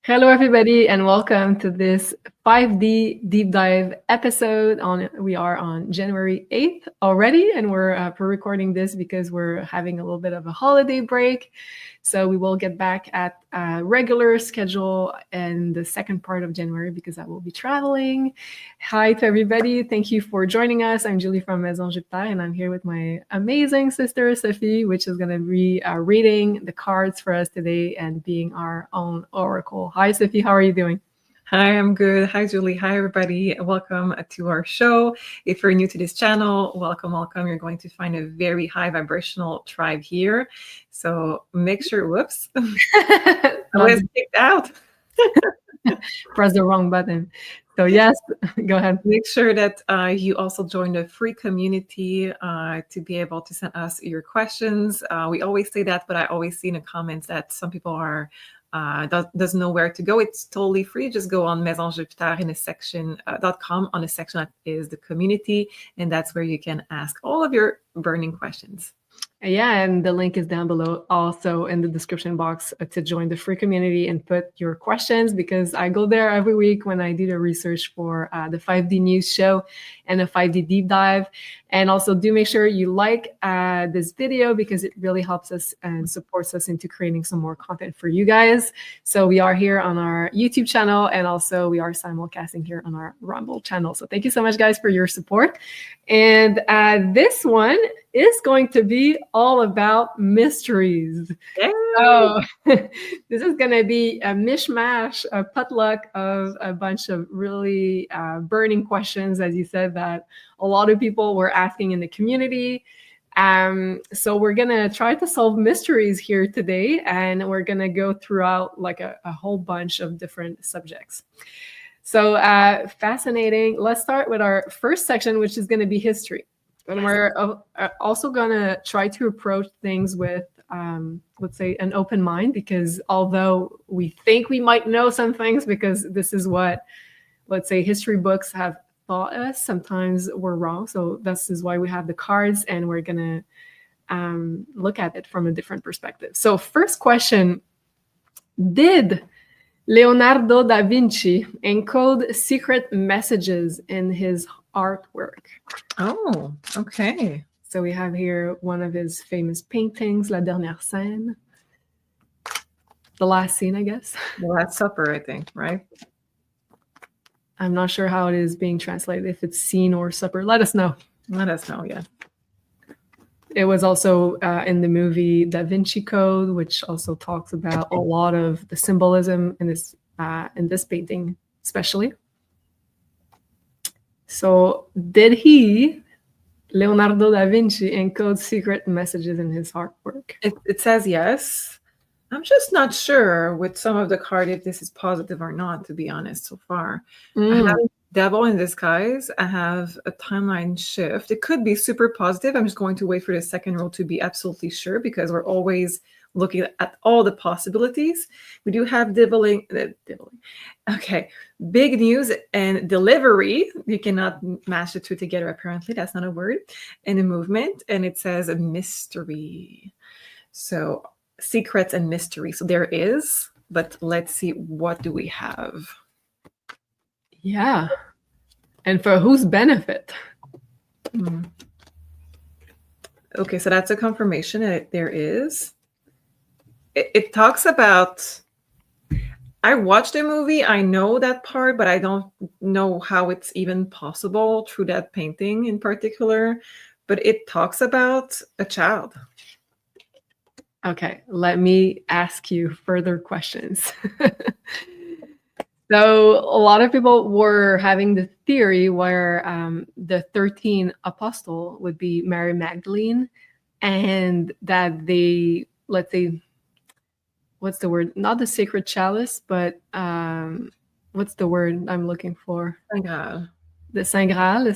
Hello, everybody, and welcome to this 5D deep dive episode. We are on January 8th already, and we're recording this because we're having a little bit of a holiday break. So we will get back at a regular schedule in the second part of January because I will be traveling. Hi to everybody. Thank you for joining us. I'm Julie from Maison Jupiter, and I'm here with my amazing sister, Sophie, which is going to be reading the cards for us today and being our own oracle. Hi, Sophie. How are you doing? Hi, I'm good. Hi, Julie. Hi, everybody. Welcome to our show. If you're new to this channel, welcome. You're going to find a very high vibrational tribe here. So make sure, whoops, I was kicked out. Press the wrong button. So yes, go ahead. Make sure that you also join the free community to be able to send us your questions. We always say that, but I always see in the comments that some people are doesn't know where to go. It's totally free. Just go on Maison Jupiter in a section .com on a section that is the community, and that's where you can ask all of your burning questions. Yeah, and the link is down below also in the description box to join the free community and put your questions, because I go there every week when I do the research for the 5D news show and the 5D deep dive. And also do make sure you like this video because it really helps us and supports us into creating some more content for you guys. So we are here on our YouTube channel, and also we are simulcasting here on our Rumble channel. So thank you so much, guys, for your support. And this one is going to be all about mysteries. Yay! So this is going to be a mishmash, a potluck of a bunch of really burning questions, as you said, that a lot of people were asking in the community. So we're going to try to solve mysteries here today, and we're going to go throughout like a whole bunch of different subjects. So fascinating. Let's start with our first section, which is going to be history. And we're also going to try to approach things with, let's say, an open mind, because although we think we might know some things, because this is what, let's say, history books have taught us, sometimes we're wrong. So this is why we have the cards, and we're going to look at it from a different perspective. So first question, did Leonardo da Vinci encode secret messages in his artwork? Oh, okay. So we have here one of his famous paintings, La Dernière Scène. The last scene, I guess. The Last Supper, I think, right? I'm not sure how it is being translated, if it's scene or supper. Let us know. Let us know, yeah. It was also in the movie Da Vinci Code, which also talks about a lot of the symbolism in this painting, especially. So did Leonardo da Vinci, encode secret messages in his artwork? It says yes. I'm just not sure with some of the card if this is positive or not, to be honest, so far. I have Devil in Disguise. I have a timeline shift. It could be super positive. I'm just going to wait for the second row to be absolutely sure, because we're always looking at all the possibilities. We do have dibbling. Okay, big news and delivery. You cannot mash the two together, apparently. That's not a word. And a movement, and it says a mystery. So secrets and mystery. So there is, but let's see, what do we have? Yeah. And for whose benefit? Okay, so that's a confirmation that there is. It talks about, I watched the movie, I know that part, but I don't know how it's even possible through that painting in particular. But it talks about a child. Okay, let me ask you further questions. So a lot of people were having the theory where the 13 apostle would be Mary Magdalene, and that they, let's say, what's the word? Not the sacred chalice, but what's the word I'm looking for? Saint Graal. The Saint Graal,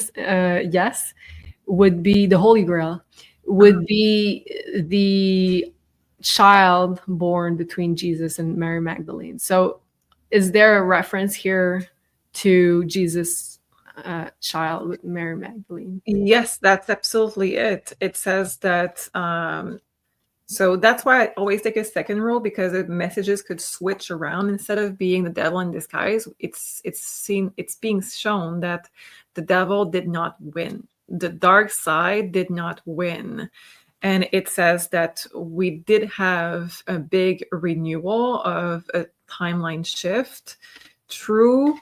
yes, would be the Holy Grail, would be the child born between Jesus and Mary Magdalene. So is there a reference here to Jesus' child with Mary Magdalene? Yes, that's absolutely it. It says that So that's why I always take a second rule, because the messages could switch around. Instead of being the devil in disguise, it's being shown that the devil did not win. The dark side did not win. And it says that we did have a big renewal of a timeline shift through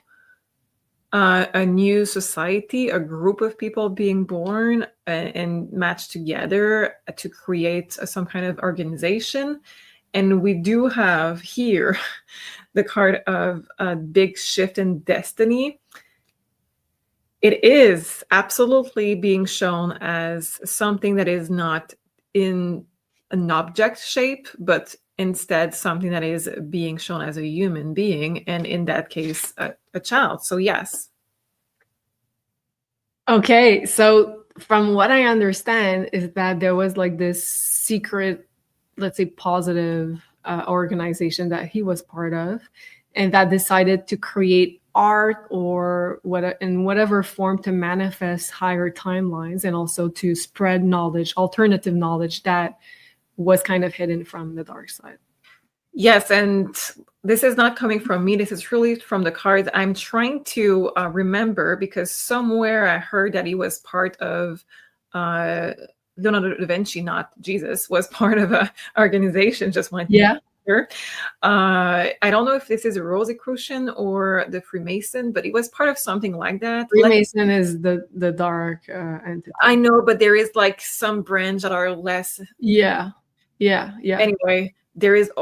a new society, a group of people being born and matched together to create some kind of organization. And we do have here the card of a big shift in destiny. It is absolutely being shown as something that is not in an object shape, but instead something that is being shown as a human being, and in that case, a child. So yes. Okay, so from what I understand is that there was like this secret, let's say positive organization that he was part of, and that decided to create art or in whatever form to manifest higher timelines, and also to spread knowledge, alternative knowledge that was kind of hidden from the dark side. Yes, and this is not coming from me. This is really from the cards. I'm trying to remember, because somewhere I heard that he was part of Leonardo da Vinci, not Jesus, was part of a organization. Just one. Yeah. I don't know if this is a Rosicrucian or the Freemason, but it was part of something like that. Freemason is the dark entity. I know, but there is like some branch that are less. Yeah. Anyway, there is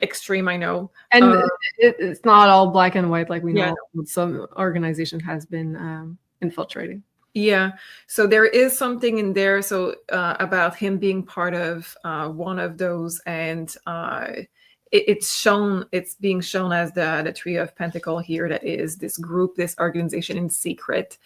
extreme, I know. And it's not all black and white like we know. Yeah. Some organization has been infiltrating. Yeah, so there is something in there. So about him being part of one of those, and it's being shown as the Three of Pentacles here. That is this group, this organization in secret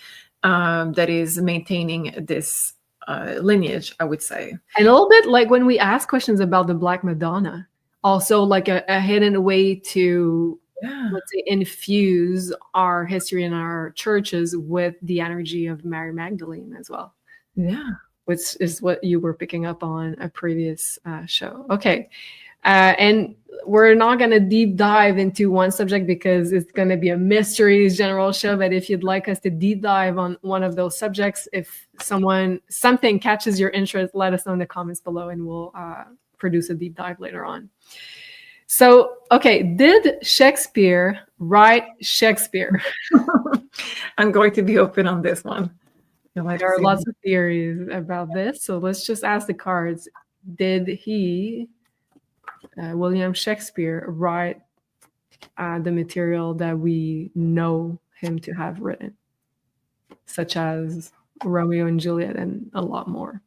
that is maintaining this lineage, I would say. And a little bit like when we ask questions about the Black Madonna, also like a hidden way to, let's say, infuse our history and our churches with the energy of Mary Magdalene as well. Yeah. Which is what you were picking up on a previous show. Okay. And we're not going to deep dive into one subject because it's going to be a mysteries general show. But if you'd like us to deep dive on one of those subjects, if something catches your interest, let us know in the comments below, and we'll produce a deep dive later on. So, okay, did Shakespeare write Shakespeare? I'm going to be open on this one. There are lots of theories about this. So let's just ask the cards. Did William Shakespeare, write the material that we know him to have written, such as Romeo and Juliet and a lot more?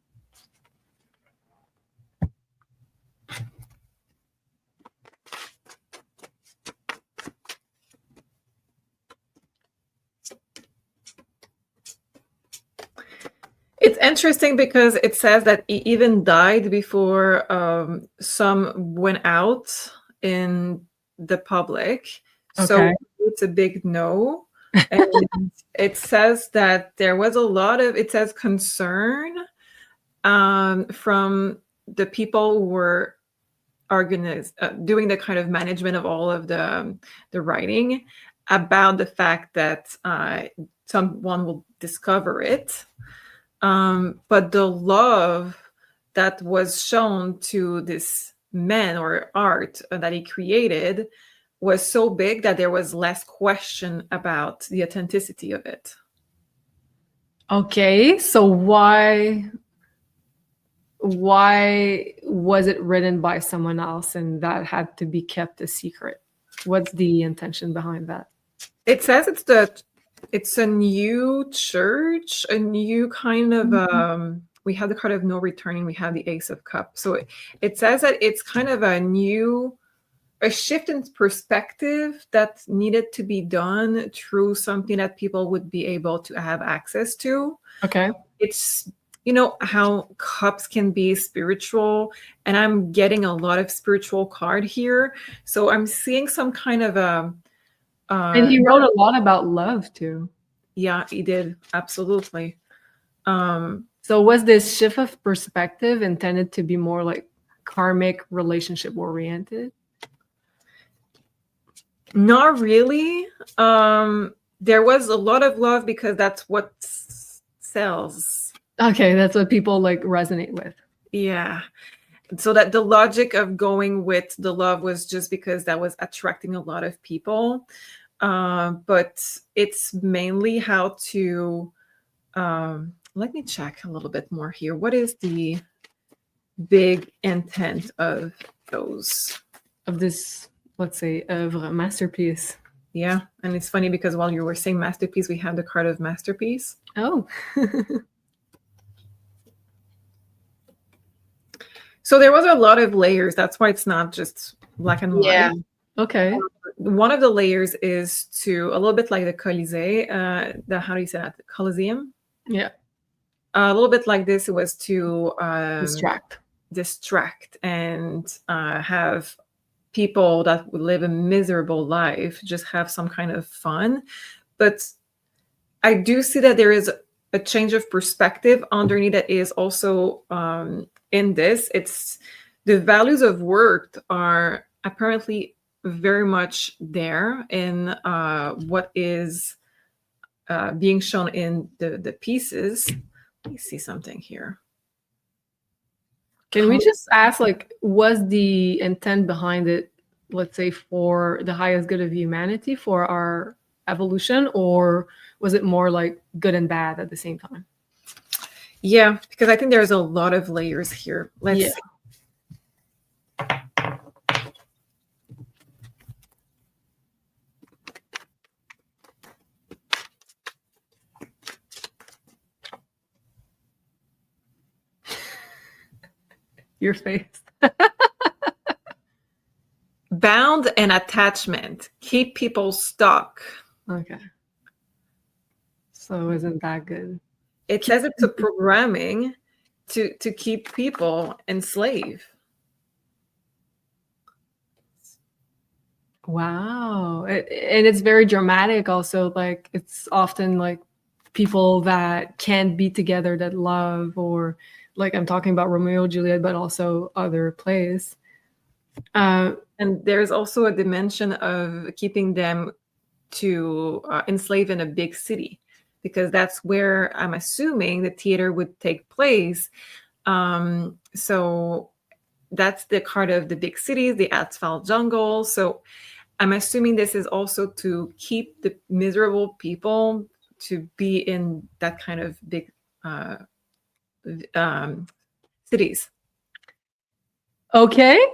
It's interesting because it says that he even died before some went out in the public. Okay. So it's a big no. And it says that there was a lot of, it says, concern from the people who were doing the kind of management of all of the writing, about the fact that someone will discover it. But the love that was shown to this man or art that he created was so big that there was less question about the authenticity of it. Okay, so why was it written by someone else and that had to be kept a secret? What's the intention behind that? It says it's a new church, a new kind of we have the card of no returning, we have the Ace of Cups. So it says that it's kind of a shift in perspective that needed to be done through something that people would be able to have access to. Okay. It's, you know, how cups can be spiritual, and I'm getting a lot of spiritual card here. So I'm seeing some kind of and he wrote a lot about love too. Yeah, he did. Absolutely. So was this shift of perspective intended to be more like karmic relationship oriented? Not really. There was a lot of love because that's what sells. Okay, that's what people like resonate with. Yeah. So that the logic of going with the love was just because that was attracting a lot of people. But it's mainly how to, let me check a little bit more here. What is the big intent of those? Of this, let's say, oeuvre, masterpiece. Yeah. And it's funny because while you were saying masterpiece, we have the card of masterpiece. Oh. So there was a lot of layers. That's why it's not just black and white. Yeah. Okay. One of the layers is to a little bit like the Colisée, how do you say that? The Colosseum. Yeah. A little bit like this. It was to distract and have people that would live a miserable life just have some kind of fun. But I do see that there is a change of perspective underneath that is also in this. It's the values of work are apparently very much there in what is being shown in the pieces. Let me see something here. Can we just ask, like, was the intent behind it, let's say, for the highest good of humanity, for our evolution, or was it more like good and bad at the same time? Yeah, because I think there's a lot of layers here. Let's see. Your face. Bound and attachment. Keep people stuck. Okay. So isn't that good? It says it's a programming to keep people enslaved. Wow. And it's very dramatic also. Like, it's often like people that can't be together that love, or like I'm talking about Romeo and Juliet, but also other plays. And there's also a dimension of keeping them to enslave in a big city, because that's where I'm assuming the theater would take place. So that's the card of the big cities, the asphalt jungle. So I'm assuming this is also to keep the miserable people to be in that kind of big cities. Okay,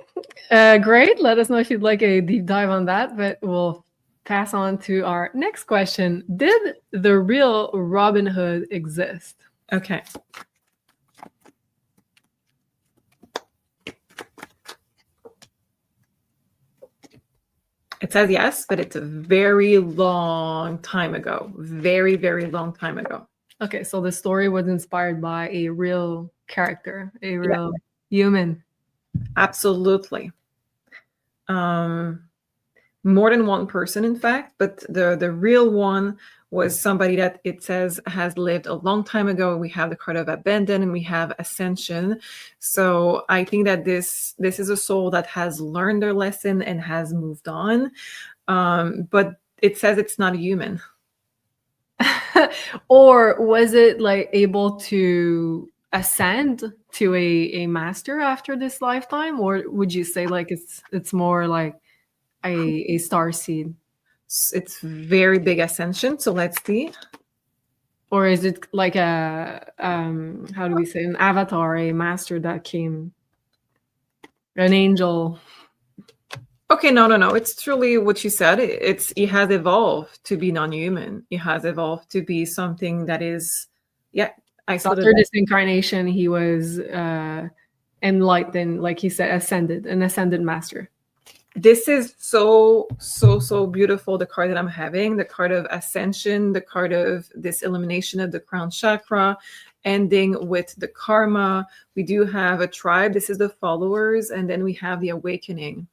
great. Let us know if you'd like a deep dive on that, but we'll pass on to our next question. Did the real Robin Hood exist? Okay. It says yes, but it's a very long time ago. Very, very long time ago. Okay, so the story was inspired by a real character, a real human. Absolutely. More than one person, in fact, but the real one was somebody that it says has lived a long time ago. We have the card of abandon and we have ascension. So I think that this is a soul that has learned their lesson and has moved on. But it says it's not a human. Or was it like able to ascend to a master after this lifetime, or would you say like it's more like a star seed? It's very big ascension. So let's see. Or is it like a how do we say, an avatar, a master that came, an angel? Okay, no. It's truly what you said. It has evolved to be non-human. It has evolved to be something that is, After this incarnation, he was enlightened, like he said, an ascended master. This is so beautiful. The card that I'm having, the card of ascension, the card of this elimination of the crown chakra, ending with the karma. We do have a tribe. This is the followers, and then we have the awakening.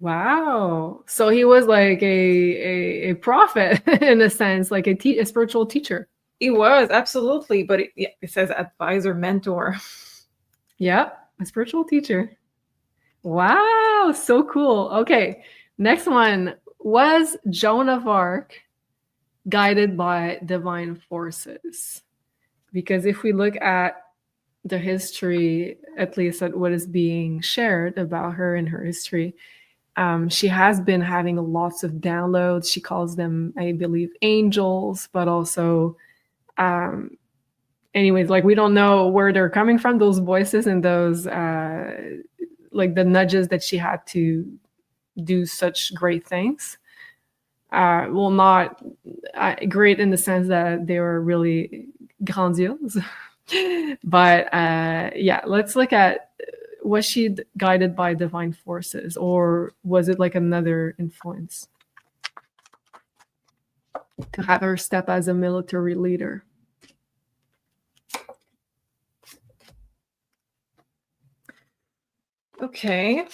Wow. So he was like a prophet in a sense, like a spiritual teacher. He was, absolutely. But it says advisor, mentor. Yeah, a spiritual teacher. Wow, so cool. Okay, next one. Was Joan of Arc guided by divine forces? Because if we look at the history, at least at what is being shared about her and her history, she has been having lots of downloads. She calls them, I believe, angels, but also, anyways, like we don't know where they're coming from, those voices and those, like the nudges that she had to do such great things. Well, not great in the sense that they were really grandiose. But yeah, let's look at, was she guided by divine forces, or was it like another influence to have her step as a military leader? Okay.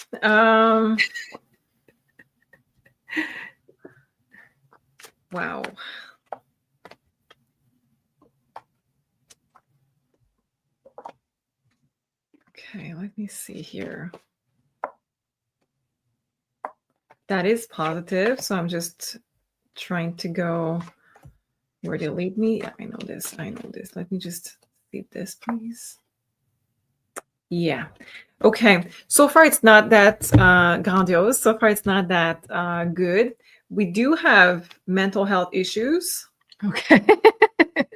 Wow. Okay, let me see here. That is positive, so I'm just trying to go where they lead me. Yeah, I know this. Let me just see this, please. Yeah. Okay. So far, it's not that grandiose. So far, it's not that good. We do have mental health issues. Okay.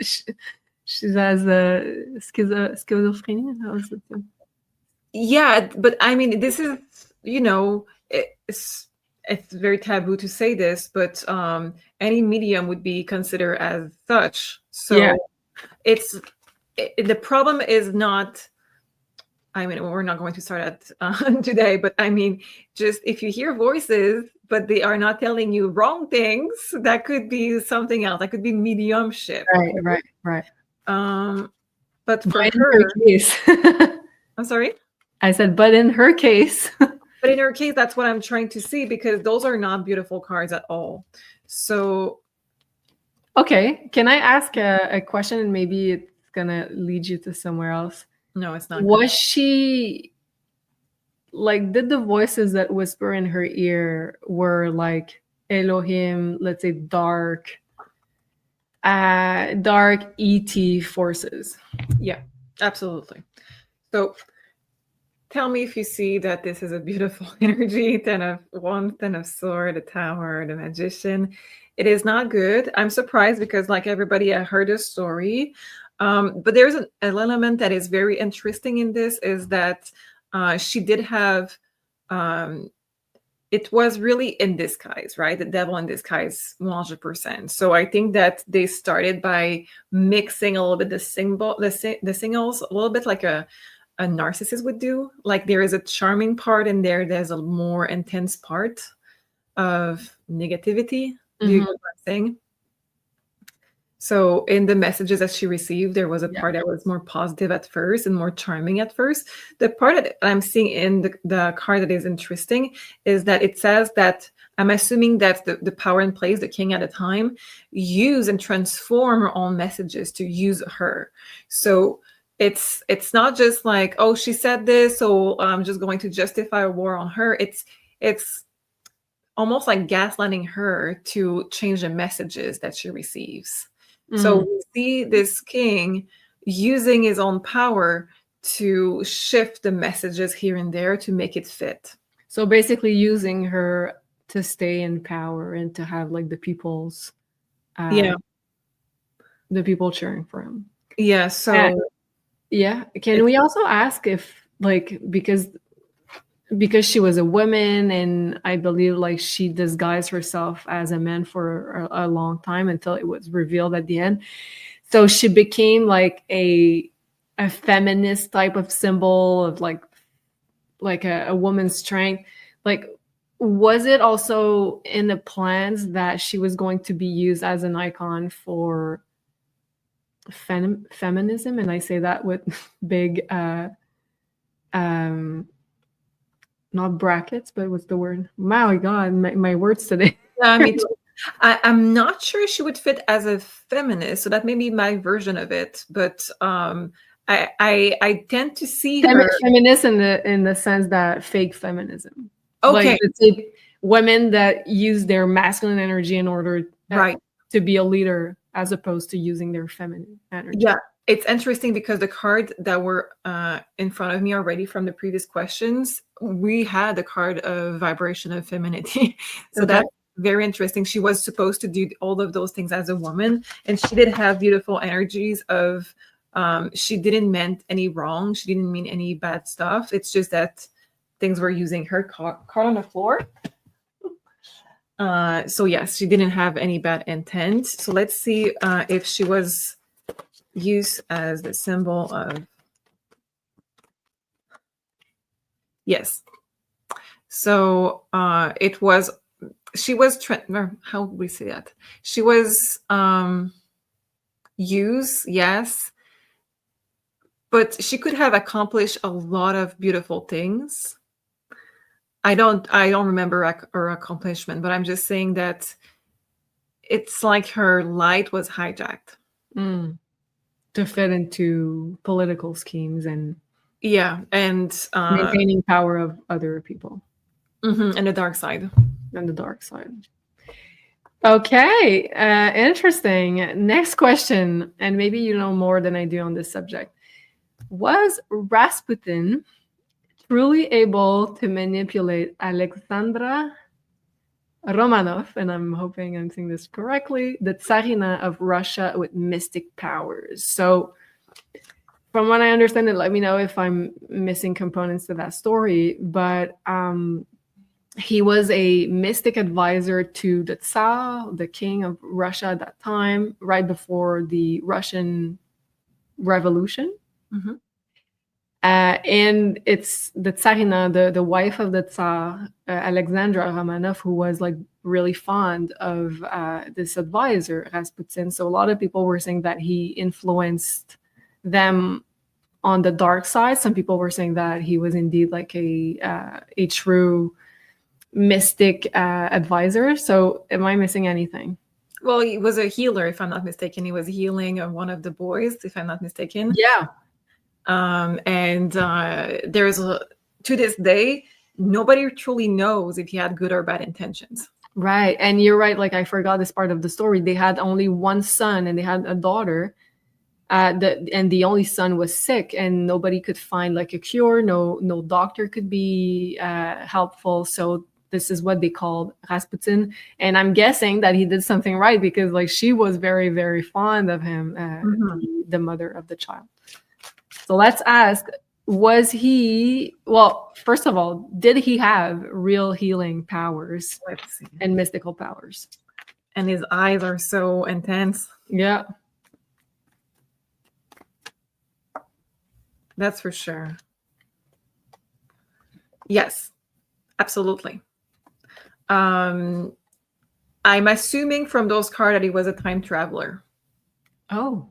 She has a schizophrenia. How is it? Yeah, but I mean, this is, it's very taboo to say this, but any medium would be considered as such. So Yeah. The problem is not. I mean, we're not going to start at today, but I mean, just if you hear voices, but they are not telling you wrong things, that could be something else. That could be mediumship. Right. But for But in her, her case, I'm sorry. I said, but in her case. But in her case, that's what I'm trying to see, because those are not beautiful cards at all. So, Okay, can I ask a question, and maybe it's gonna lead you to somewhere else? no, it's not. Was she like, did the voices that whisper in her ear were like Elohim, let's say dark ET forces? Yeah, absolutely. So tell me if you see that this is a beautiful energy. 10 of Wands, 10 of Sword, the Tower, the Magician. It is not good. I'm surprised because, like everybody, I heard a story. But there's an element that is very interesting in this, is that she did have, it was really in disguise, right? The devil in disguise, 100%. So I think that they started by mixing a little bit the signals, a little bit like a narcissist would do. Like there is a charming part in there. There's a more intense part of negativity. Do you get what I'm saying? So in the messages that she received, there was a part that was more positive at first and more charming at first. The part that I'm seeing in the card that is interesting is that it says that, I'm assuming that the power in place, the king at the time, use and transform her own messages to use her. So it's not just like, oh, she said this, so I'm just going to justify a war on her. It's almost like gaslighting her to change the messages that she receives. So we see this king using his own power to shift the messages here and there to make it fit. So basically using her to stay in power and to have like the people's the people cheering for him. Yeah. So can we also ask if, like, because she was a woman, and I believe like she disguised herself as a man for a long time until it was revealed at the end. So she became like a feminist type of symbol of like a woman's strength. Like, was it also in the plans that she was going to be used as an icon for feminism? And I say that with big not brackets, but what's the word? My God, my words today. Me too. I'm not sure she would fit as a feminist, so that may be my version of it. But I I tend to see her. Feminist in the sense that fake feminism. Okay. Like, it's like women that use their masculine energy in order Right. to be a leader, as opposed to using their feminine energy. Yeah, it's interesting because the cards that were in front of me already from the previous questions, we had the card of vibration of femininity. So Okay. that's very interesting. She was supposed to do all of those things as a woman, and she did have beautiful energies of she didn't meant any wrong. She didn't mean any bad stuff. It's just that things were using her card on the floor. So yes, she didn't have any bad intent. So let's see if she was used as the symbol of. Yes. So it was. She was. How would we say that? She was used. Yes. But she could have accomplished a lot of beautiful things. I don't remember her accomplishment, but I'm just saying that it's like her light was hijacked. To fit into political schemes and and maintaining power of other people. And the dark side. And the dark side. Okay, interesting. Next question, and maybe you know more than I do on this subject. Was Rasputin truly able to manipulate Alexandra Romanov, and I'm hoping I'm saying this correctly, the Tsarina of Russia with mystic powers? So from what I understand it, let me know if I'm missing components to that story, but he was a mystic advisor to the Tsar, the king of Russia at that time, right before the Russian Revolution. And it's the Tsarina, the wife of the Tsar, Alexandra Romanov, who was like really fond of this advisor, Rasputin. So a lot of people were saying that he influenced them on the dark side. Some people were saying that he was indeed like a true mystic advisor. So am I missing anything? Well, he was a healer, if I'm not mistaken. He was healing one of the boys, if I'm not mistaken. Yeah. And there's to this day, nobody truly knows if he had good or bad intentions. Right. And you're right. Like, I forgot this part of the story. They had only one son and they had a daughter. And the only son was sick, and nobody could find like a cure. No doctor could be helpful. So this is what they called Rasputin. And I'm guessing that he did something right, because like she was very, very fond of him, the mother of the child. So let's ask, was he, well, first of all, did he have real healing powers and mystical powers? And his eyes are so intense. Yeah. That's for sure. Yes, absolutely. I'm assuming from those cards that he was a time traveler. Oh.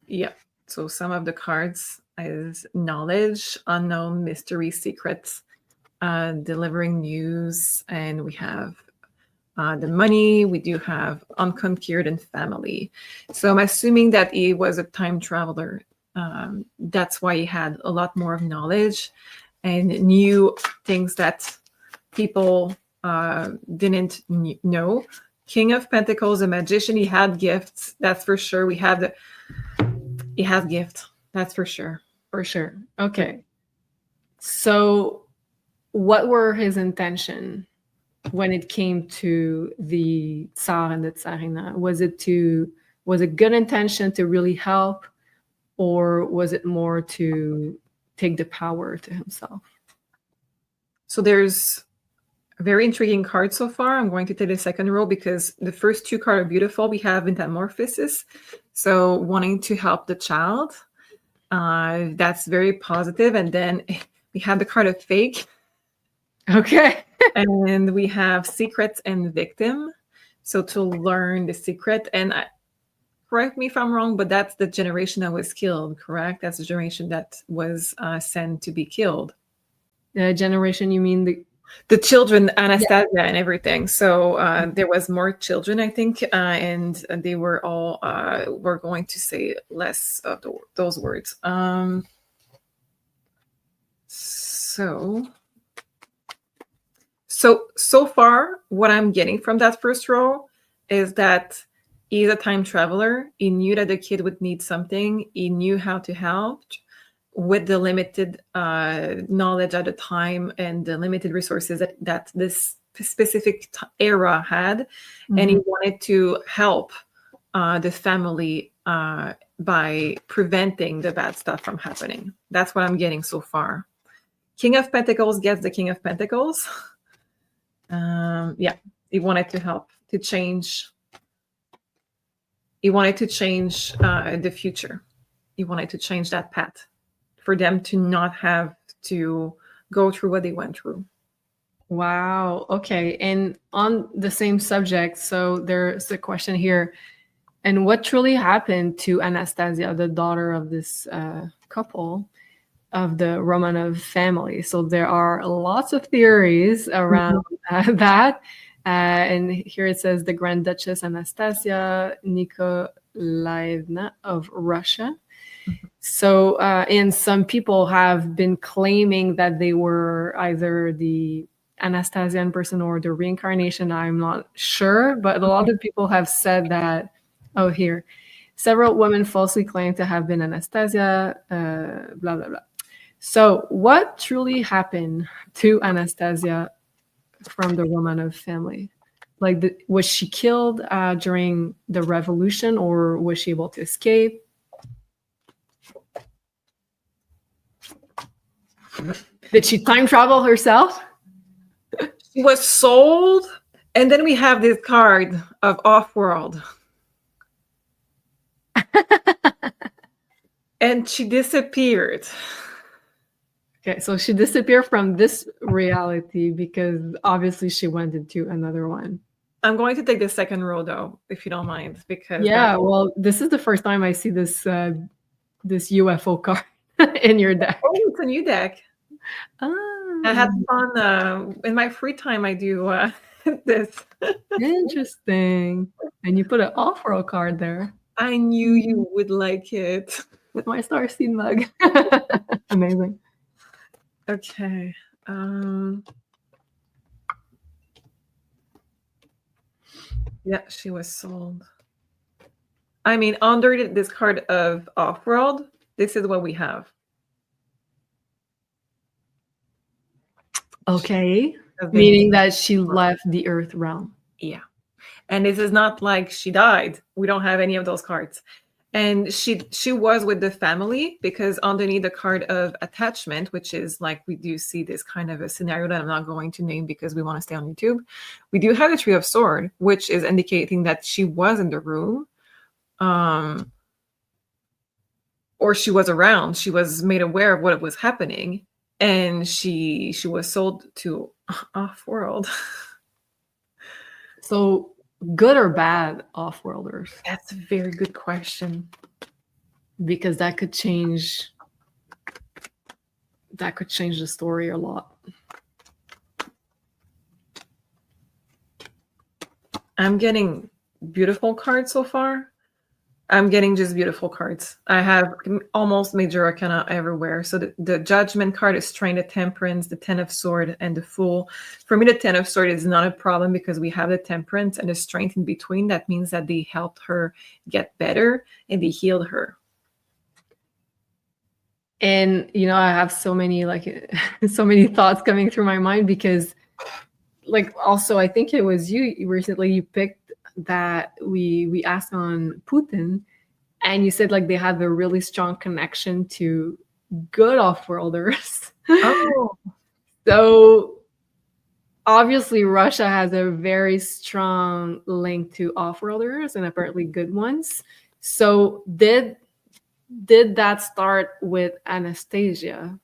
Yeah. So some of the cards is knowledge, unknown, mystery, secrets, delivering news, and we have the money. We do have unconquered and family. So I'm assuming that he was a time traveler. That's why he had a lot more of knowledge and knew things that people didn't know. King of Pentacles, a magician. He had gifts. That's for sure. He had gifts. That's for sure. For sure. Okay. So what were his intention when it came to the Tsar and the Tsarina? Was it good intention to really help, or was it more to take the power to himself? So there's a very intriguing card so far. I'm going to take the second row because the first two cards are beautiful. We have metamorphosis, so wanting to help the child. That's very positive. And then we have the card of fake. Okay. And we have secrets and victim. So to learn the secret. And correct me if I'm wrong, but that's the generation that was killed, correct? That's the generation that was sent to be killed. The generation, you mean The children, Anastasia and everything. So there was more children, I think, and they were all were going to say less of those words. So far, what I'm getting from that first row is that he's a time traveler. He knew that the kid would need something. He knew how to help with the limited knowledge at the time and the limited resources that this specific era had. Mm-hmm. And he wanted to help the family by preventing the bad stuff from happening. That's what I'm getting so far. King of Pentacles gets the King of Pentacles. He wanted to help to change. He wanted to change the future. He wanted to change that path for them to not have to go through what they went through. Wow. Okay. And on the same subject, so there's a question here. And what truly happened to Anastasia, the daughter of this couple of the Romanov family? So there are lots of theories around that. And here it says the Grand Duchess Anastasia Nikolaevna of Russia. So, and some people have been claiming that they were either the Anastasian person or the reincarnation. I'm not sure, but a lot of people have said that. Oh, here. Several women falsely claim to have been Anastasia, blah, blah, blah. So what truly happened to Anastasia from the Romanov family? Like, was she killed during the revolution, or was she able to escape? Did she time travel herself? She was sold, and then we have this card of off-world. And she disappeared. Okay, so she disappeared from this reality because obviously she went into another one. I'm going to take the second row, though, if you don't mind, because well, this is the first time I see this this UFO card in your deck. Oh, it's a new deck. I had fun in my free time. I do this. Interesting. And you put an off-world card there. I knew you would like it. With my starseed mug. Amazing. Okay. Yeah, she was sold. I mean, under this card of off-world, this is what we have. Okay. Meaning that she left the Earth realm. Yeah. And this is not like she died. We don't have any of those cards. And she was with the family, because underneath the card of attachment, which is like, we do see this kind of a scenario that I'm not going to name because we want to stay on YouTube. We do have the Tree of Sword, which is indicating that she was in the room, or she was around. She was made aware of what was happening, and she was sold to off-world. So good or bad off-worlders? That's a very good question. Because that could change the story a lot. I'm getting beautiful cards so far. I'm getting just beautiful cards. I have almost major arcana everywhere. So the Judgment card is Strength, the Temperance, the Ten of Sword, and the Fool. For me, the Ten of Sword is not a problem because we have the Temperance and the Strength in between. That means that they helped her get better and they healed her. And, I have so many so many thoughts coming through my mind because, also, I think it was you recently, you picked that we asked on Putin, and you said they have a really strong connection to good off-worlders. Oh. So obviously Russia has a very strong link to off-worlders, and apparently good ones. So did that start with Anastasia,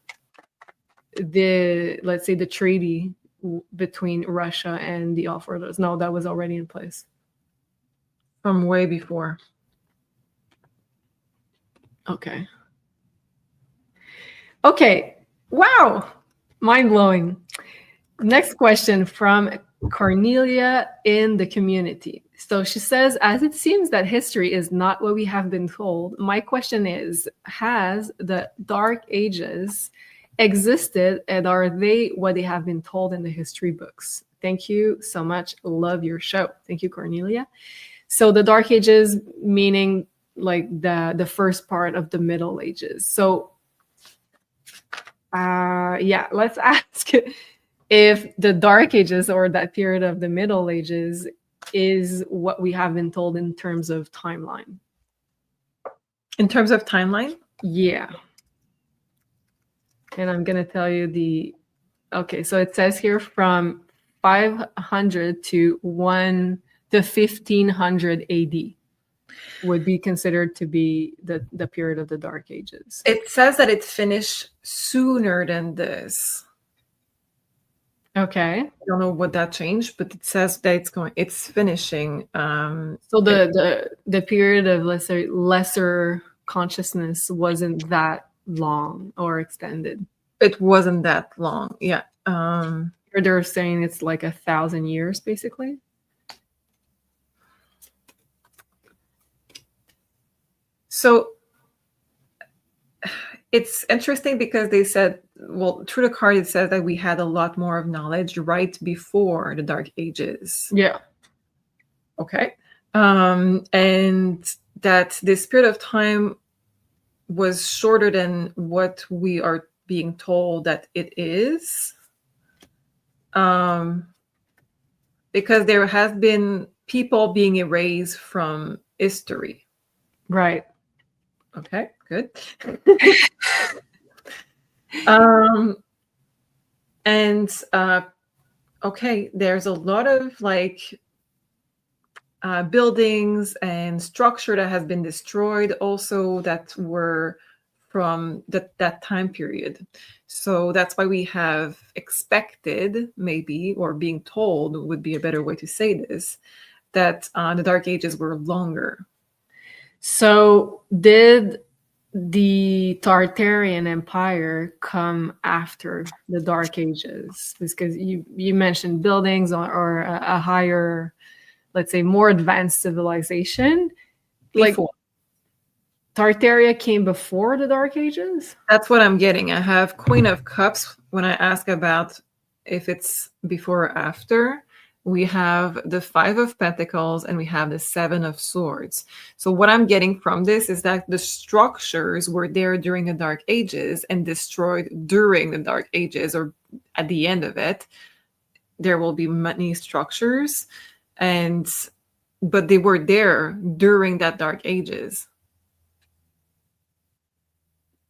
let's say the treaty between Russia and the off-worlders? No, that was already in place. From way before. Okay. Wow. Mind blowing. Next question from Cornelia in the community. So she says, as it seems that history is not what we have been told, my question is, has the Dark Ages existed, and are they what they have been told in the history books? Thank you so much. Love your show. Thank you, Cornelia. So the Dark Ages, meaning like the first part of the Middle Ages. So yeah, let's ask if the Dark Ages or that period of the Middle Ages is what we have been told in terms of timeline. In terms of timeline? Yeah. And I'm going to tell you okay, so it says here from 500 to 1500 AD would be considered to be the period of the Dark Ages. It says that it finished sooner than this. Okay. I don't know what that changed, but it says that it's finishing. So the period of lesser consciousness wasn't that long or extended. It wasn't that long. Yeah. Or they're saying it's like 1,000 years, basically. So it's interesting because they said, well, through the card, it says that we had a lot more of knowledge right before the Dark Ages. Yeah. Okay. And that this period of time was shorter than what we are being told that it is. Because there has been people being erased from history. Right. Okay, good. Okay, there's a lot of like buildings and structure that has been destroyed also that were from that time period. So that's why we have expected, maybe, or being told would be a better way to say this, that the Dark Ages were longer. So did the Tartarian Empire come after the Dark Ages? Because you mentioned buildings or a higher, let's say, more advanced civilization. Before. Like Tartaria came before the Dark Ages? That's what I'm getting. I have Queen of Cups when I ask about if it's before or after. We have the Five of Pentacles and we have the Seven of Swords. So what I'm getting from this is that the structures were there during the Dark Ages and destroyed during the Dark Ages, or at the end of it. There will be many structures, but they were there during that Dark Ages.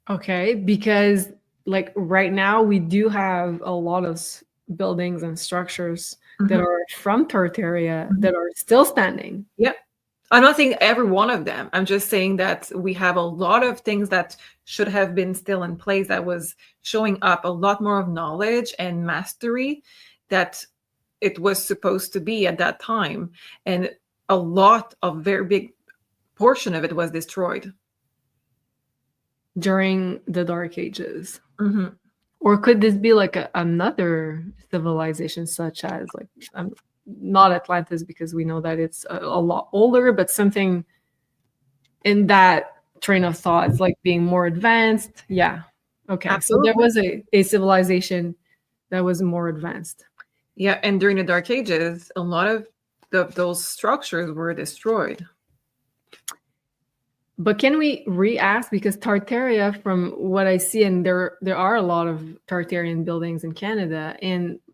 Okay, because like right now we do have a lot of buildings and structures that are from Tartaria that are still standing. Yeah. I'm not saying every one of them. I'm just saying that we have a lot of things that should have been still in place that was showing up, a lot more of knowledge and mastery that it was supposed to be at that time. And a lot of very big portion of it was destroyed. During the Dark Ages. Or could this be like another civilization, such as like not Atlantis, because we know that it's a lot older, but something in that train of thought, it's like being more advanced. Yeah. Okay. Absolutely. So there was a civilization that was more advanced. Yeah. And during the Dark Ages, a lot of those structures were destroyed. But can we re-ask, because Tartaria, from what I see, and there are a lot of Tartarian buildings in Canada,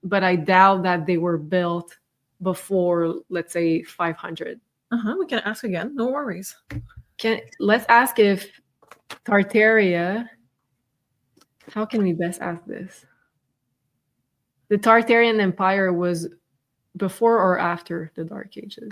but I doubt that they were built before, let's say, 500. We can ask again. No worries. Let's ask if Tartaria. How can we best ask this? The Tartarian Empire was before or after the Dark Ages?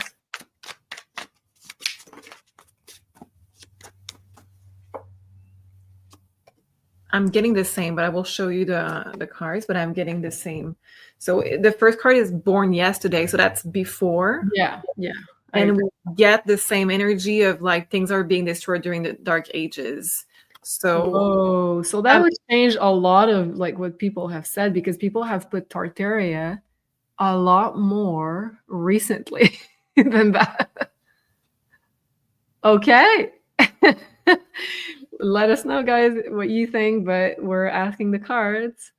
I'm getting the same, but I will show you the cards, but I'm getting the same. So the first card is born yesterday, so that's before. Yeah. And we get the same energy of like things are being destroyed during the Dark Ages. So So that would change a lot of like what people have said, because people have put Tartaria a lot more recently than that. Okay. Let us know, guys, what you think, but we're asking the cards,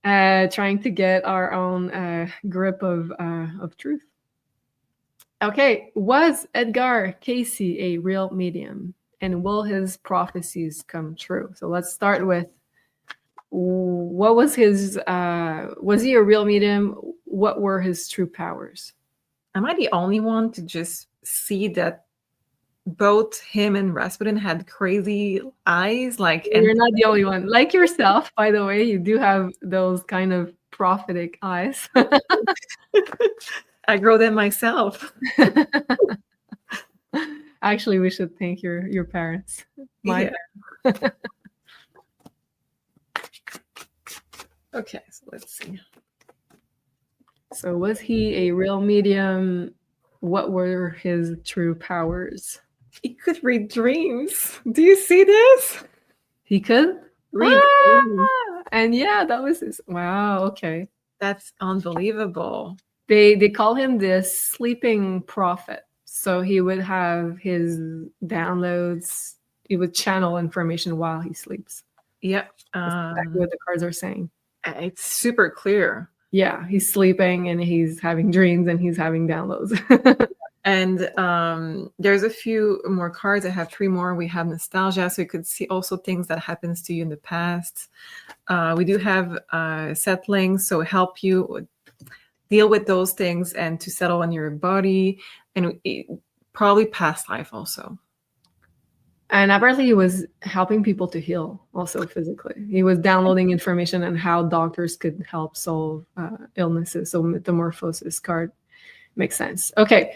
trying to get our own grip of truth. Okay, was Edgar Cayce a real medium? And will his prophecies come true? So let's start with, what was his, was he a real medium? What were his true powers? am I the only one to just see that both him and Rasputin had crazy eyes? Like, and You're not the only one. Like yourself, by the way, you do have those kind of prophetic eyes. I grow them myself. Actually, we should thank your parents. My Yeah. Okay, so let's see. So was he a real medium? What were his true powers? He could read dreams. Do you see this? He could Read dreams. and yeah, that was his. Wow. Okay. That's unbelievable. They call him the sleeping prophet. So he would have his downloads. He would channel information while he sleeps. Yep. That's exactly what the cards are saying. It's super clear. Yeah, he's sleeping and he's having dreams and he's having downloads. And there's a few more cards. I have 3 more. We have nostalgia, so you could see also things that happens to you in the past. We do have settling, so help you deal with those things and to settle on your body, and probably past life also. And apparently he was helping people to heal also physically. He was downloading information on how doctors could help solve illnesses. So Metamorphosis card makes sense. Okay.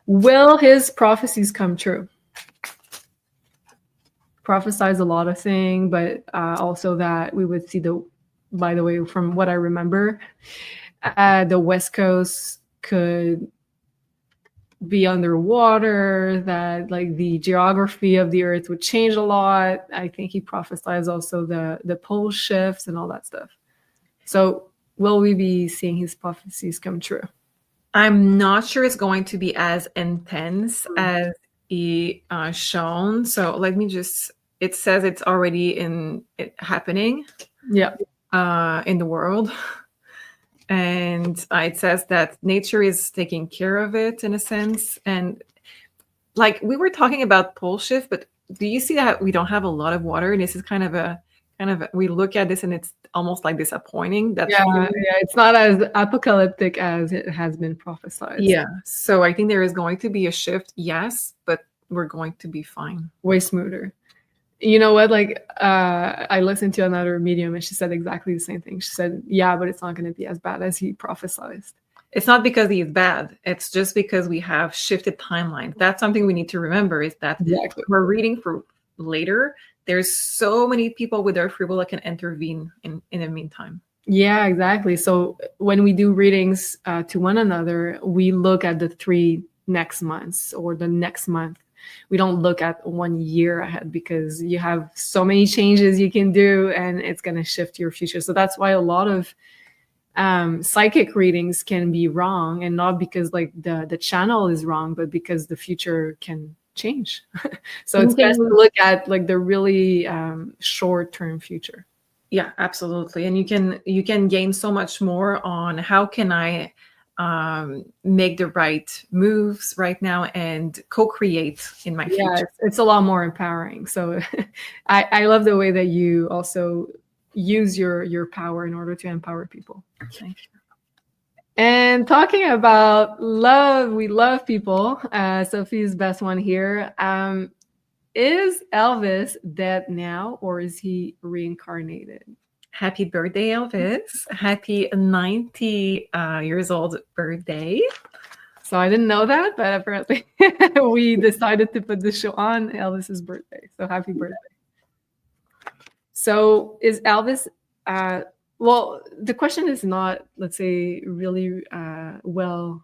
Will his prophecies come true? Prophesies a lot of things, but also that we would see by the way, from what I remember, the West Coast could be underwater, that like the geography of the earth would change a lot. I think he prophesies also the pole shifts and all that stuff. So will we be seeing his prophecies come true? I'm not sure it's going to be as intense as he shown. So let me just, it says it's already happening in the world. And it says that nature is taking care of it in a sense. And like we were talking about pole shift, but do you see that we don't have a lot of water? And this is kind of we look at this and it's almost like disappointing. It's not as apocalyptic as it has been prophesied. Yeah. So I think there is going to be a shift, yes, but we're going to be fine. Way smoother. You know what? Like, I listened to another medium and she said exactly the same thing. She said, yeah, but it's not going to be as bad as he prophesied. It's not because he's bad. It's just because we have shifted timelines. That's something we need to remember, is that we're reading for later. There's so many people with their free will that can intervene in the meantime. Yeah, exactly. So when we do readings to one another, we look at the 3 next months or the next month. We don't look at 1 year ahead, because you have so many changes you can do and it's going to shift your future. So that's why a lot of psychic readings can be wrong, and not because like the channel is wrong, but because the future can change. So it's best to look at like the really short-term future. Yeah, absolutely. And you can gain so much more on how can I make the right moves right now and co-create in my future. Yeah, it's a lot more empowering. So I love the way that you also use your power in order to empower people. Thank you. And talking about love, we love people. Sophie's best one here. Is Elvis dead now, or is he reincarnated? Happy birthday, Elvis. Happy 90 years old birthday. So I didn't know that, but apparently we decided to put the show on Elvis's birthday. So happy birthday. So is Elvis, well, the question is not, let's say, really well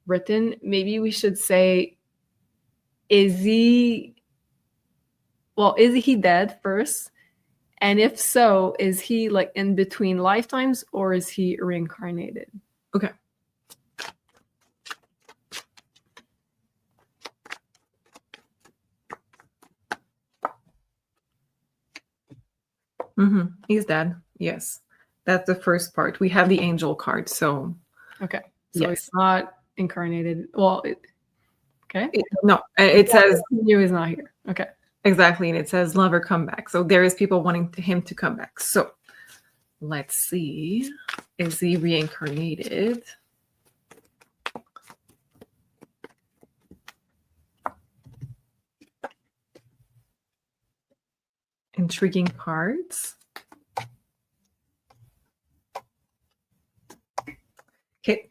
written. Maybe we should say, is he well, is he dead first? And if so, is he like in between lifetimes or is he reincarnated? Okay. He's dead. Yes. That's the first part. We have the angel card. So, okay. So yes. it's not incarnated. Well, okay. It says you is not here. Okay. Exactly. And it says love or come back. So there is people wanting him to come back. So let's see. Is he reincarnated? Intriguing cards. Okay.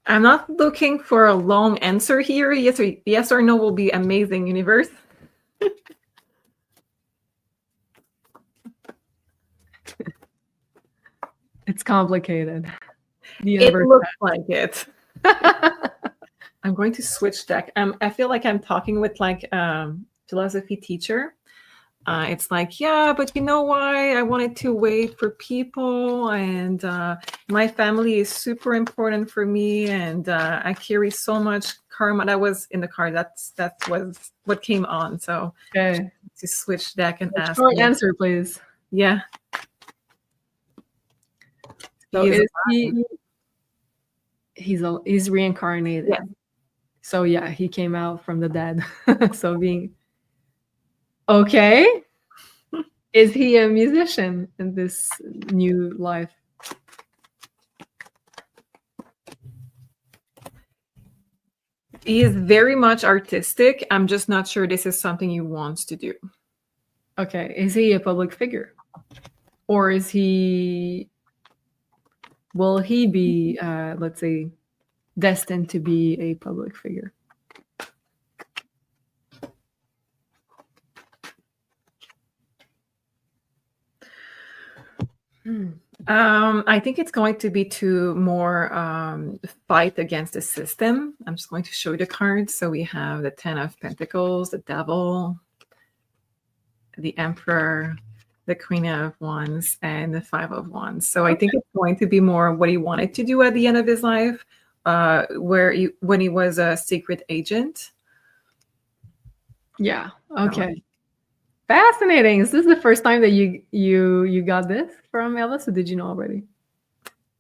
I'm not looking for a long answer here. Yes or no will be amazing, universe. It's complicated. It looks like it. I'm going to switch deck. I feel like I'm talking with like philosophy teacher. It's like, yeah, but you know why? I wanted to wait for people, and my family is super important for me, and I carry so much karma. That was in the card. That was what came on. So okay, to switch deck and ask. Short answer, please. Yeah. So he's reincarnated. Yeah. So yeah, he came out from the dead. So being okay. Is he a musician in this new life? He is very much artistic. I'm just not sure this is something he wants to do. Okay. Is he a public figure? Or is he, will he be, let's say, destined to be a public figure? I think it's going to be to more fight against the system. I'm just going to show you the cards. So we have the 10 of Pentacles, the Devil, the Emperor, the Queen of Wands, and the 5 of Wands. So I think it's going to be more what he wanted to do at the end of his life, when he was a secret agent. Yeah. Okay. Fascinating. Is this the first time that you got this from Elvis, or did you know already?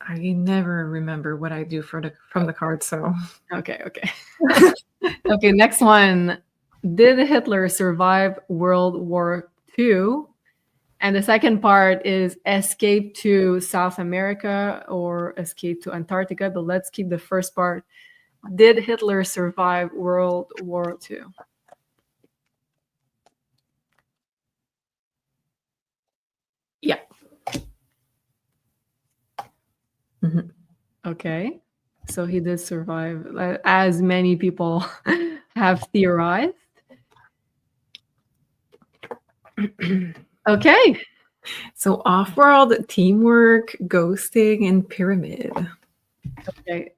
I never remember what I do from the card. So okay. Okay. Next one. Did Hitler survive World War II? And the second part is escape to South America or escape to Antarctica. But let's keep the first part. Did Hitler survive World War II? Yeah. Okay. So he did survive, as many people have theorized. Okay. So off-world, teamwork, ghosting, and pyramid. Okay.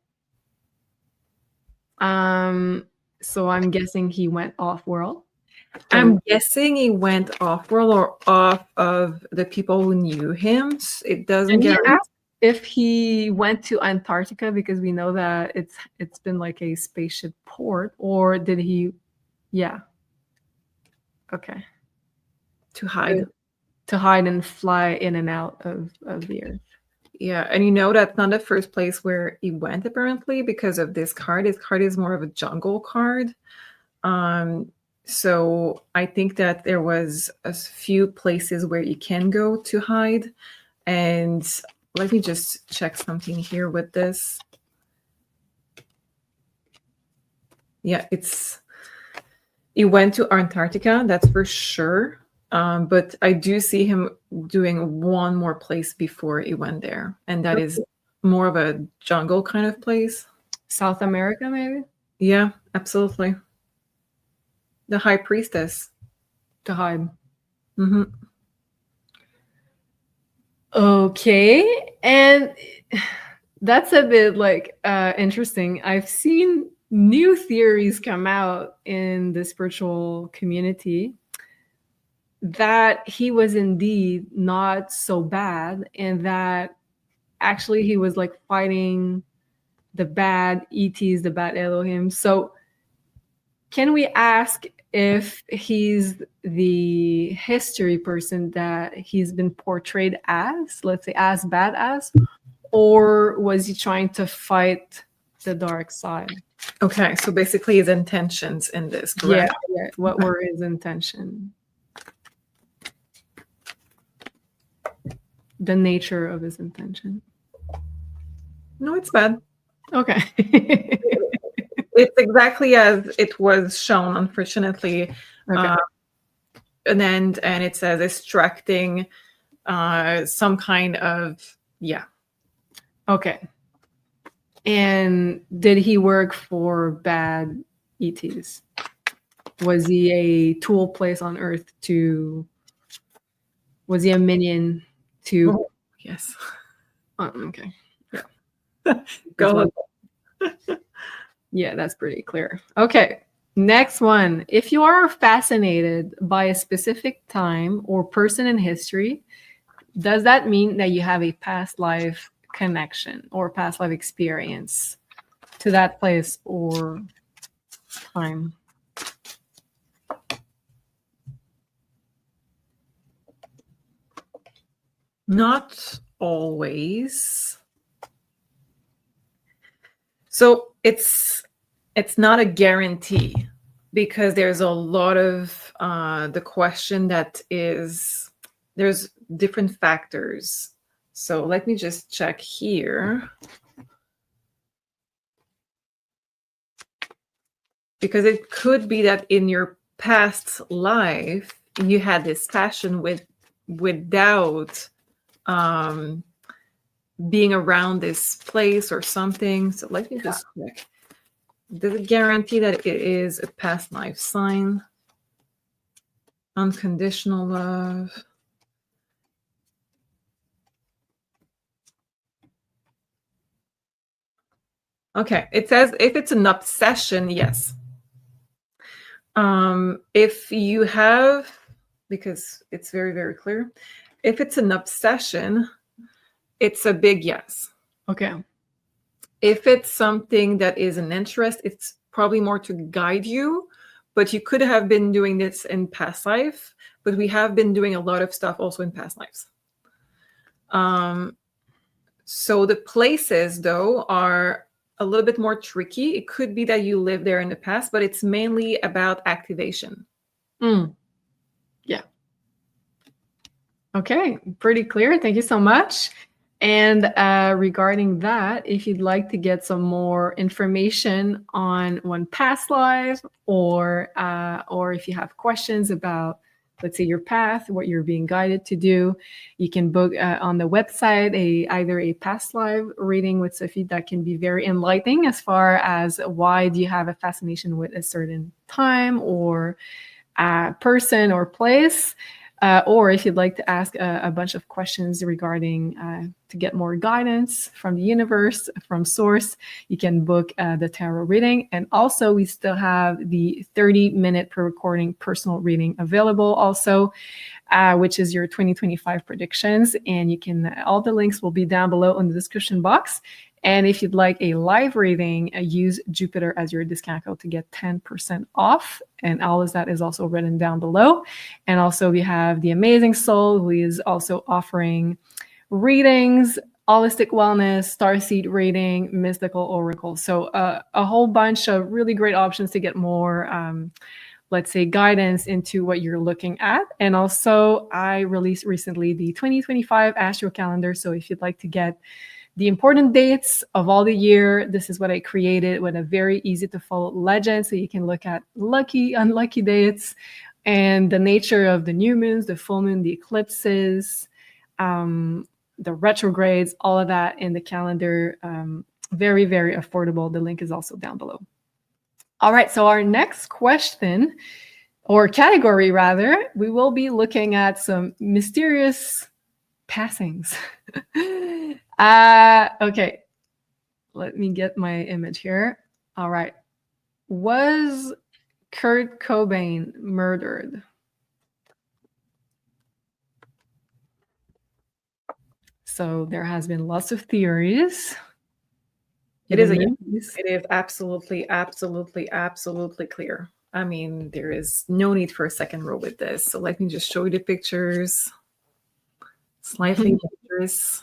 So I'm guessing he went off-world. I'm guessing he went off-world or off of the people who knew him. It doesn't get if he went to Antarctica, because we know that it's been like a spaceship port, or did he? Yeah. Okay. To hide and fly in and out of the earth. Yeah, and you know that's not the first place where he went apparently because of this card. This card is more of a jungle card. So I think that there was a few places where you can go to hide. And let me just check something here with this. Yeah, he went to Antarctica, that's for sure. But I do see him doing one more place before he went there. And that is more of a jungle kind of place. South America, maybe? Yeah, absolutely. The High Priestess. To hide. Okay. And that's a bit like interesting. I've seen new theories come out in the spiritual community. that he was indeed not so bad, and that actually he was like fighting the bad ETs, the bad Elohim. So can we ask if he's the history person that he's been portrayed as, let's say as bad as, or was he trying to fight the dark side? Okay, so basically his intentions in this, correct? Yeah. What were his intention? The nature of his intention. No, it's bad. Okay. It's exactly as it was shown, unfortunately. Okay. And it says extracting some kind of, yeah. Okay. And did he work for bad ETs? Was he a tool placed on Earth to? Was he a minion to? Oh, yes. Okay. Go ahead. Yeah, that's pretty clear. Okay. Next one. If you are fascinated by a specific time or person in history, does that mean that you have a past life connection or past life experience to that place or time? Not always. So it's not a guarantee, because there's a lot of the question that is, there's different factors. So let me just check here, because it could be that in your past life you had this passion without being around this place or something. So let me just check. Does it guarantee that it is a past life sign? Unconditional love. Okay, it says if it's an obsession, yes. If you have, because it's very, very clear, if it's an obsession, it's a big yes. Okay. If it's something that is an interest, it's probably more to guide you, but you could have been doing this in past life, but we have been doing a lot of stuff also in past lives. So the places, though, are a little bit more tricky. It could be that you lived there in the past, but it's mainly about activation. Yeah. Okay, pretty clear. Thank you so much. And regarding that, if you'd like to get some more information on one past life, or if you have questions about, let's say, your path, what you're being guided to do, you can book on the website either a past life reading with Sophie that can be very enlightening as far as why do you have a fascination with a certain time or person or place. Or if you'd like to ask a bunch of questions regarding to get more guidance from the universe, from source, you can book the tarot reading. And also we still have the 30-minute per recording personal reading available also, which is your 2025 predictions. And you can, all the links will be down below in the description box. And if you'd like a live reading, use Jupiter as your discount code to get 10% off. And all of that is also written down below. And also we have the Amazing Soul, who is also offering readings, holistic wellness, starseed reading, mystical oracle. So a whole bunch of really great options to get more, let's say, guidance into what you're looking at. And also I released recently the 2025 Astro Calendar. So if you'd like to get the important dates of all the year, this is what I created with a very easy to follow legend. So you can look at lucky, unlucky dates and the nature of the new moons, the full moon, the eclipses, the retrogrades, all of that in the calendar. Very, very affordable. The link is also down below. All right, so our next question, or category rather, we will be looking at some mysterious passings. Okay, let me get my image here. All right. Was Kurt Cobain murdered? So there has been lots of theories. It is a yes. It is absolutely, absolutely, absolutely clear. I mean, there is no need for a second row with this. So let me just show you the pictures. Slightly dangerous,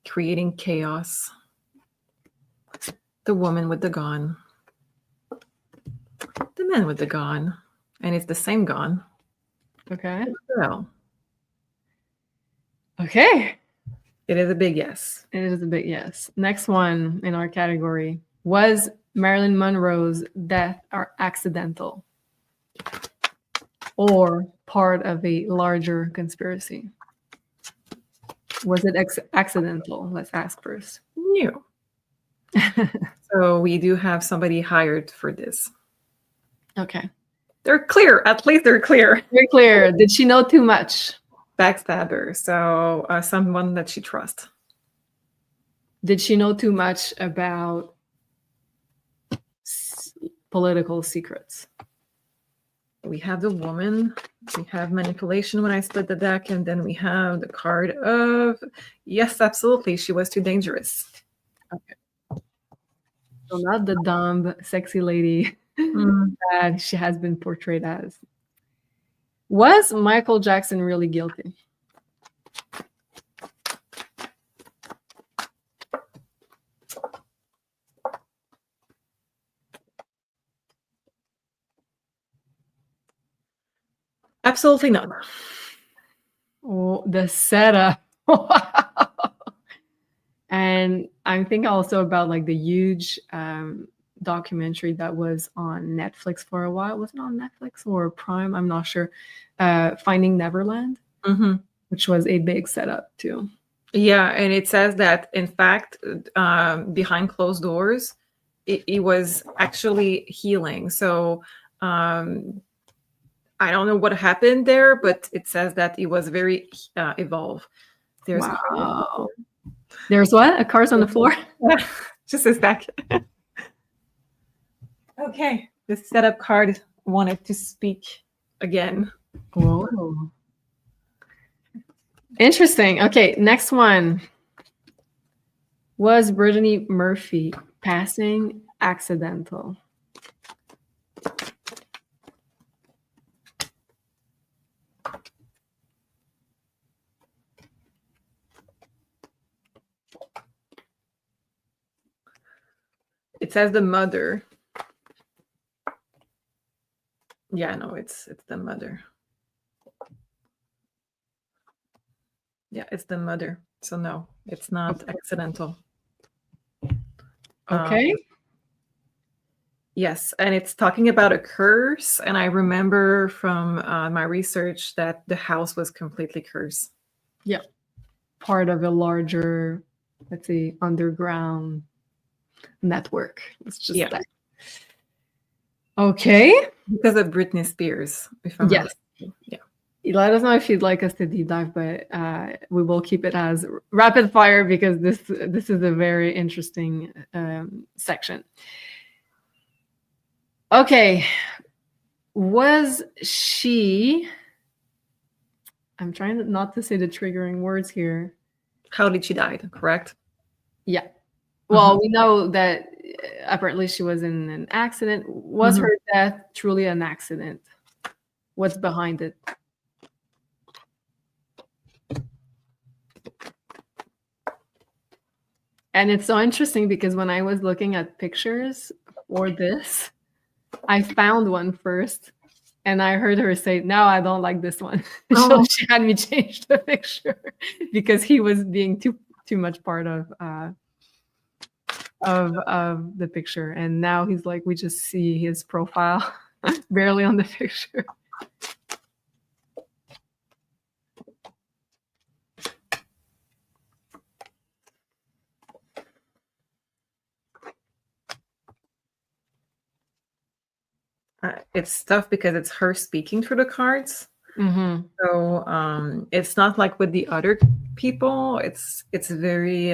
creating chaos. The woman with the gun. The man with the gun. And it's the same gun. Okay. Well, okay. It is a big yes. It is a big yes. Next one in our category. Was Marilyn Monroe's death accidental or part of a larger conspiracy? Was it accidental? Let's ask first. No. So we do have somebody hired for this. Okay. They're clear. At least they're clear. Very clear. Did she know too much? Backstabber. So someone that she trusts. Did she know too much about political secrets? We have the woman. We have manipulation when I split the deck. And then we have the card of, yes, absolutely. She was too dangerous. Okay. So not the dumb, sexy lady that she has been portrayed as. Was Michael Jackson really guilty? Absolutely not. Oh, the setup. And I'm thinking also about like the huge documentary that was on Netflix for a while. Was it on Netflix or Prime? I'm not sure. Finding Neverland, which was a big setup too. Yeah, and it says that in fact, behind closed doors, it was actually healing. So I don't know what happened there, but it says that it was very evolved. There's wow. There's what? A car's on the floor? Just a sec. Okay. The setup card wanted to speak again. Whoa. Interesting. Okay, next one. Was Brittany Murphy passing accidental? It says the mother. Yeah, no, it's the mother. Yeah, it's the mother. So no, it's not accidental. Okay. Yes, and it's talking about a curse. And I remember from my research that the house was completely cursed. Yeah. Part of a larger, let's say, underground network. It's just that. Okay. Because of Britney Spears. If I'm yes. Yeah. Let us know if you'd like us to deep dive, but we will keep it as rapid fire because this is a very interesting section. Okay. Was she... I'm trying not to say the triggering words here. How did she die, correct? Yeah. Well, we know that apparently she was in an accident. Was her death truly an accident? What's behind it? And it's so interesting because when I was looking at pictures for this, I found one first and I heard her say, no, I don't like this one. So she had me change the picture because he was being too much part of the picture. And now he's like, we just see his profile barely on the picture. It's tough because it's her speaking through the cards. So it's not like with the other people. It's very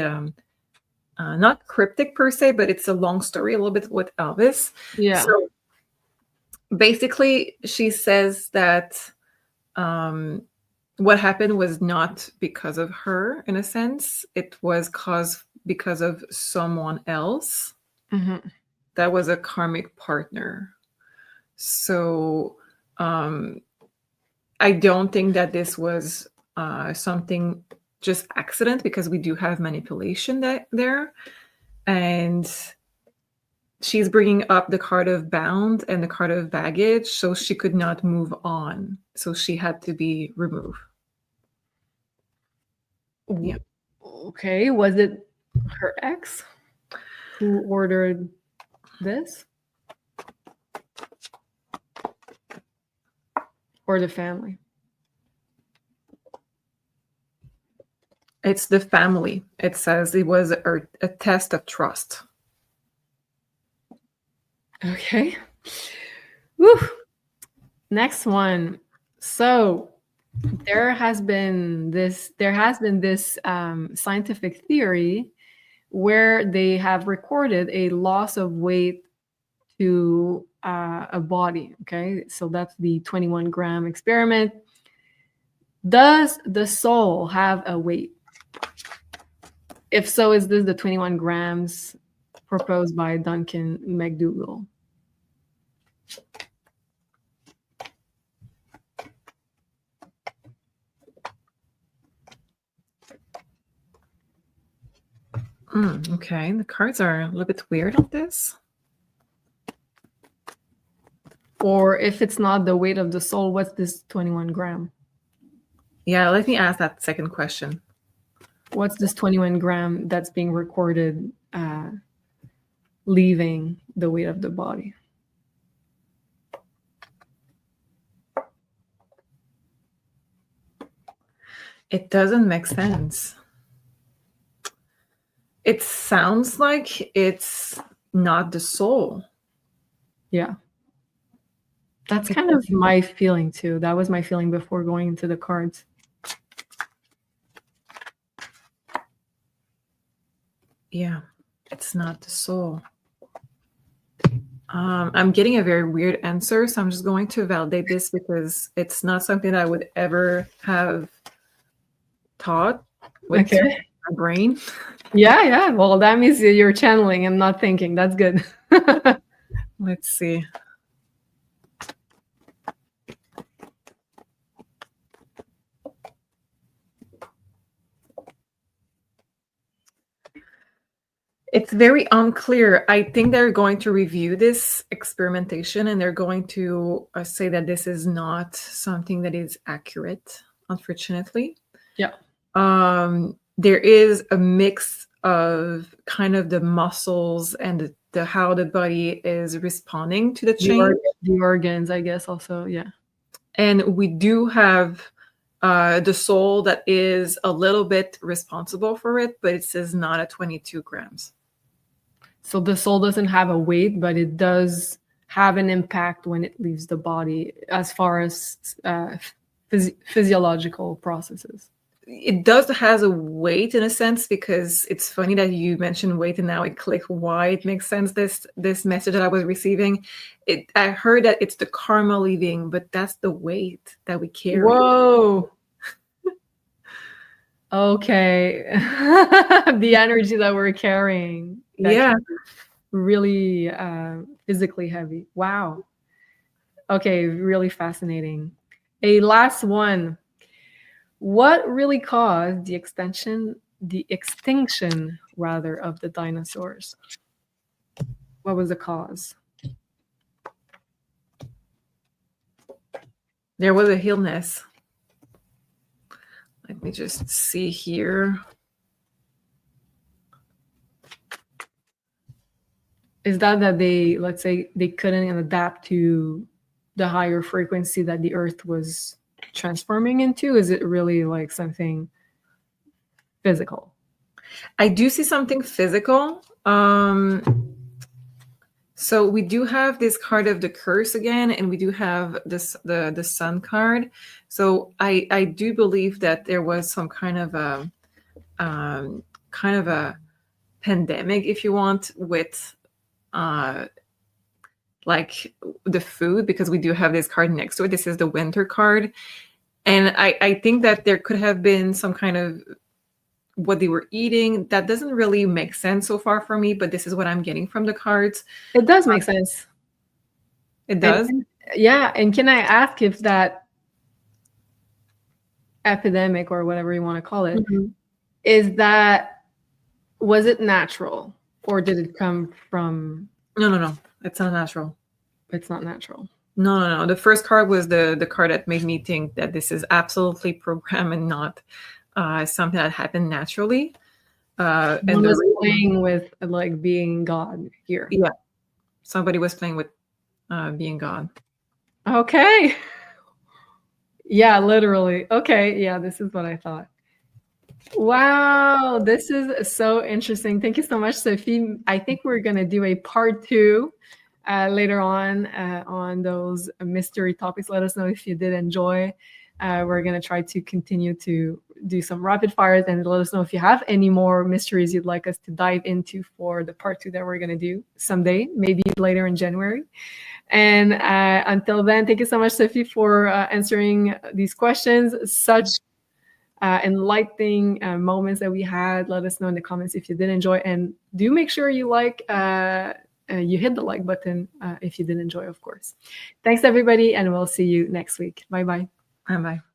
not cryptic per se, but it's a long story a little bit with Elvis. Yeah. So basically, she says that what happened was not because of her, in a sense. It was caused because of someone else that was a karmic partner. So I don't think that this was something just accident, because we do have manipulation there. And she's bringing up the card of bound and the card of baggage, so she could not move on. So she had to be removed. Yeah. Okay. Was it her ex who ordered this? Or the family? It's the family. It says it was a test of trust. Okay. Woo. Next one. So there has been this scientific theory where they have recorded a loss of weight to a body. Okay, so that's the 21-gram experiment. Does the soul have a weight? If so, is this the 21 grams proposed by Duncan McDougall? Okay, the cards are a little bit weird on this. Or if it's not the weight of the soul, what's this 21 gram? Yeah, let me ask that second question. What's this 21 gram that's being recorded leaving the weight of the body? It doesn't make sense. It sounds like it's not the soul. Yeah. That's kind of my feeling too. That was my feeling before going into the cards. Yeah, it's not the soul. I'm getting a very weird answer, so I'm just going to validate this because it's not something that I would ever have thought with my brain. Yeah. Well, that means you're channeling and not thinking. That's good. Let's see. It's very unclear. I think they're going to review this experimentation and they're going to say that this is not something that is accurate, unfortunately. Yeah. There is a mix of kind of the muscles and the how the body is responding to the change. The organs, I guess, also, yeah. And we do have the soul that is a little bit responsible for it, but it says not at 22 grams. So the soul doesn't have a weight, but it does have an impact when it leaves the body as far as physiological processes. It does has a weight in a sense, because it's funny that you mentioned weight and now it clicked why it makes sense, this message that I was receiving. I heard that it's the karma leaving, but that's the weight that we carry. Whoa. Okay. The energy that we're carrying. Yeah. Really physically heavy. Wow. Okay, really fascinating. A last one. What really caused the extinction rather of the dinosaurs? What was the cause? There was a illness. Let me just see here. Is that they, let's say, they couldn't adapt to the higher frequency that the Earth was transforming into? Is it really like something physical? I do see something physical. So we do have this card of the curse again, and we do have this the sun card. So I do believe that there was some kind of a pandemic, if you want, with like the food, because we do have this card next to it. This is the winter card. And I think that there could have been some kind of what they were eating. That doesn't really make sense so far for me, but this is what I'm getting from the cards. It does make sense. It does? Yeah. And can I ask if that epidemic, or whatever you want to call it, was it natural, or did it come from? No. It's not natural. It's not natural. No. The first card was the card that made me think that this is absolutely programmed and not something that happened naturally. And was playing with like being God here. Yeah, somebody was playing with being God. Okay. Yeah, literally. Okay. Yeah, this is what I thought. Wow, this is so interesting. Thank you so much, Sophie. I think we're going to do a part 2 later on those mystery topics. Let us know if you did enjoy. We're going to try to continue to do some rapid fires, and let us know if you have any more mysteries you'd like us to dive into for the part 2 that we're going to do someday, maybe later in January. And until then, thank you so much, Sophie, for answering these questions. Such enlightening moments that we had. Let us know in the comments if you did enjoy, and do make sure you you hit the like button if you did enjoy, of course. Thanks, everybody, and we'll see you next week. Bye-bye. Bye-bye.